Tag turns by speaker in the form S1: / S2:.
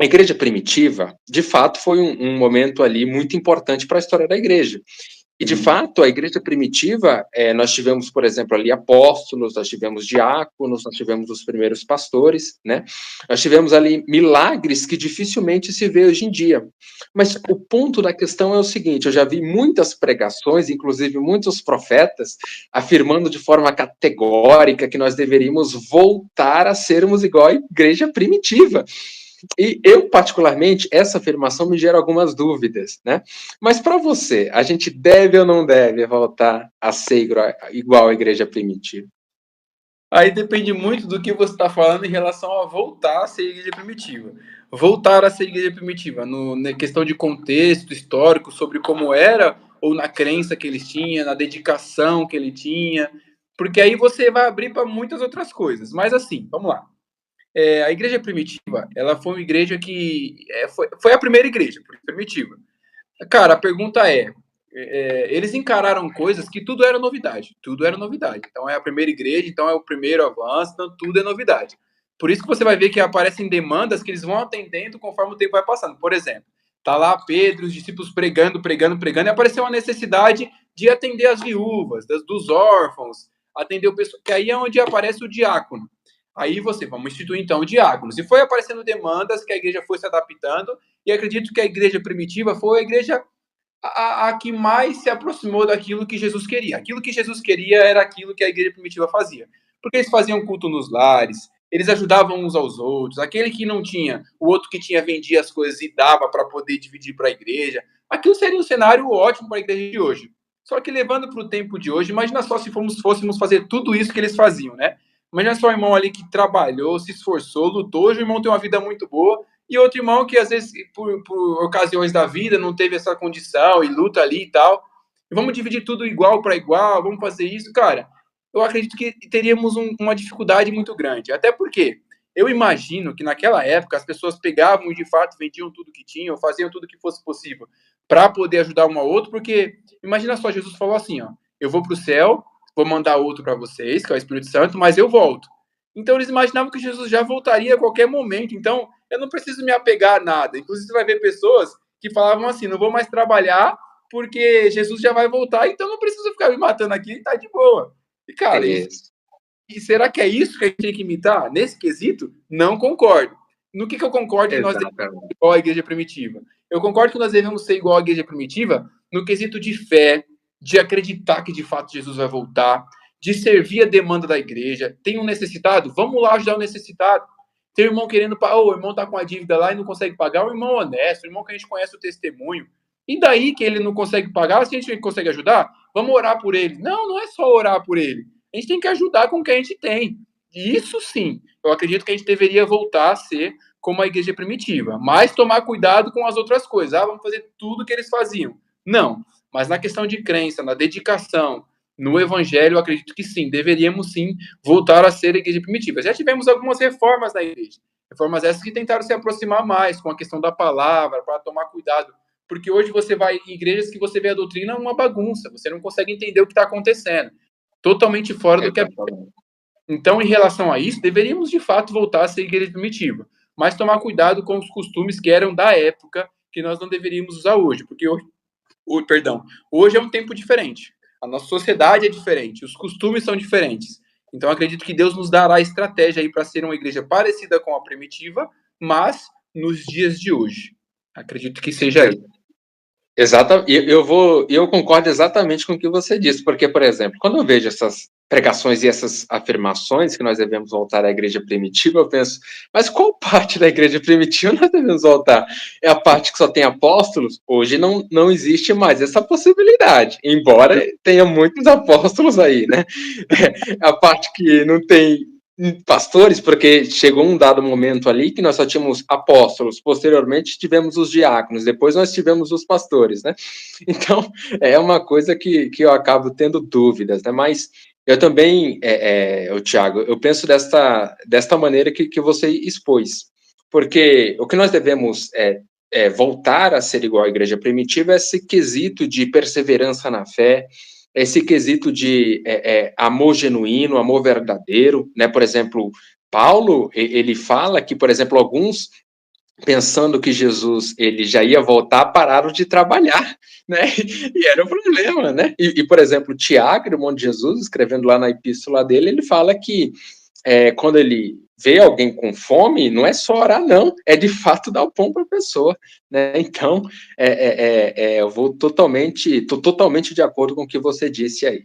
S1: a igreja primitiva, de fato, foi um momento ali muito importante para a história da igreja. E, de fato, a igreja primitiva, nós tivemos, por exemplo, ali apóstolos, nós tivemos diáconos, nós tivemos os primeiros pastores, né? Nós tivemos ali milagres que dificilmente se vê hoje em dia. Mas o ponto da questão é o seguinte, eu já vi muitas pregações, inclusive muitos profetas, afirmando de forma categórica que nós deveríamos voltar a sermos igual à igreja primitiva. E eu, particularmente, essa afirmação me gera algumas dúvidas, né? Mas para você, a gente deve ou não deve voltar a ser igual à igreja primitiva?
S2: Aí depende muito do que você está falando em relação a voltar a ser igreja primitiva. Voltar a ser igreja primitiva, na questão de contexto histórico, sobre como era, ou na crença que eles tinham, na dedicação que ele tinha, porque aí você vai abrir para muitas outras coisas. Mas assim, vamos lá. A igreja primitiva, ela foi uma igreja que foi a primeira igreja primitiva. Cara, a pergunta eles encararam coisas que tudo era novidade, tudo era novidade. Então é a primeira igreja, então é o primeiro avanço, então tudo é novidade. Por isso que você vai ver que aparecem demandas que eles vão atendendo conforme o tempo vai passando. Por exemplo, tá lá Pedro, os discípulos pregando, e apareceu uma necessidade de atender as viúvas, dos órfãos, atender o pessoal, que aí é onde aparece o diácono. Aí vamos instituir então diáconos. E foi aparecendo demandas que a igreja foi se adaptando, e acredito que a igreja primitiva foi a igreja a que mais se aproximou daquilo que Jesus queria. Aquilo que Jesus queria era aquilo que a igreja primitiva fazia. Porque eles faziam culto nos lares, eles ajudavam uns aos outros. Aquele que não tinha, o outro que tinha, vendia as coisas e dava para poder dividir para a igreja. Aquilo seria um cenário ótimo para a igreja de hoje. Só que levando para o tempo de hoje, imagina só se fôssemos fazer tudo isso que eles faziam, né? Imagina só o irmão ali que trabalhou, se esforçou, lutou, hoje o irmão tem uma vida muito boa, e outro irmão que às vezes, por ocasiões da vida, não teve essa condição e luta ali e tal. E vamos dividir tudo igual para igual, vamos fazer isso, cara. Eu acredito que teríamos uma dificuldade muito grande. Até porque eu imagino que naquela época as pessoas pegavam e de fato vendiam tudo que tinham, faziam tudo que fosse possível para poder ajudar um ao outro, porque imagina só, Jesus falou assim, ó, eu vou para o céu, vou mandar outro para vocês, que é o Espírito Santo, mas eu volto. Então eles imaginavam que Jesus já voltaria a qualquer momento. Então eu não preciso me apegar a nada. Inclusive você vai ver pessoas que falavam assim, não vou mais trabalhar porque Jesus já vai voltar, então não preciso ficar me matando aqui e tá de boa. E cara, e será que é isso que a gente tem que imitar? Nesse quesito, não concordo. No que eu concordo que nós devemos ser igual à igreja primitiva? Eu concordo que nós devemos ser igual à igreja primitiva no quesito de fé, de acreditar que de fato Jesus vai voltar, de servir a demanda da igreja. Tem um necessitado? Vamos lá ajudar o necessitado. Tem um irmão querendo pagar, o irmão tá com a dívida lá e não consegue pagar, um irmão honesto, um irmão que a gente conhece o testemunho. E daí que ele não consegue pagar, se a gente consegue ajudar, vamos orar por ele. Não, não é só orar por ele. A gente tem que ajudar com o que a gente tem. E isso sim, eu acredito que a gente deveria voltar a ser como a igreja primitiva, mas tomar cuidado com as outras coisas. Vamos fazer tudo o que eles faziam. Não, mas na questão de crença, na dedicação, no evangelho, eu acredito que sim, deveríamos sim voltar a ser a igreja primitiva. Já tivemos algumas reformas na igreja, reformas essas que tentaram se aproximar mais com a questão da palavra, para tomar cuidado, porque hoje você vai em igrejas que você vê a doutrina uma bagunça, você não consegue entender o que está acontecendo, totalmente fora do que é. Então, em relação a isso, deveríamos de fato voltar a ser igreja primitiva, mas tomar cuidado com os costumes que eram da época, que nós não deveríamos usar hoje, porque hoje é um tempo diferente. A nossa sociedade é diferente, os costumes são diferentes. Então, acredito que Deus nos dará estratégia aí para ser uma igreja parecida com a primitiva, mas nos dias de hoje. Acredito que seja aí.
S1: Exato, eu concordo exatamente com o que você disse, porque, por exemplo, quando eu vejo essas pregações e essas afirmações que nós devemos voltar à igreja primitiva, eu penso, mas qual parte da igreja primitiva nós devemos voltar? É a parte que só tem apóstolos? Hoje não existe mais essa possibilidade, embora tenha muitos apóstolos aí, né? É a parte que não tem pastores, porque chegou um dado momento ali que nós só tínhamos apóstolos, posteriormente tivemos os diáconos, depois nós tivemos os pastores, né? Então, é uma coisa que eu acabo tendo dúvidas, né? Mas eu também, Tiago, eu penso desta maneira que você expôs, porque o que nós devemos voltar a ser igual à igreja primitiva é esse quesito de perseverança na fé, esse quesito de amor genuíno, amor verdadeiro, né? Por exemplo, Paulo, ele fala que, por exemplo, alguns pensando que Jesus ele já ia voltar, pararam de trabalhar, né? E era um problema, né? Por exemplo, Tiago, irmão de Jesus, escrevendo lá na epístola dele, ele fala que quando ele vê alguém com fome, não é só orar, não, é de fato dar o pão para a pessoa, né? Então, eu tô totalmente de acordo com o que você disse aí.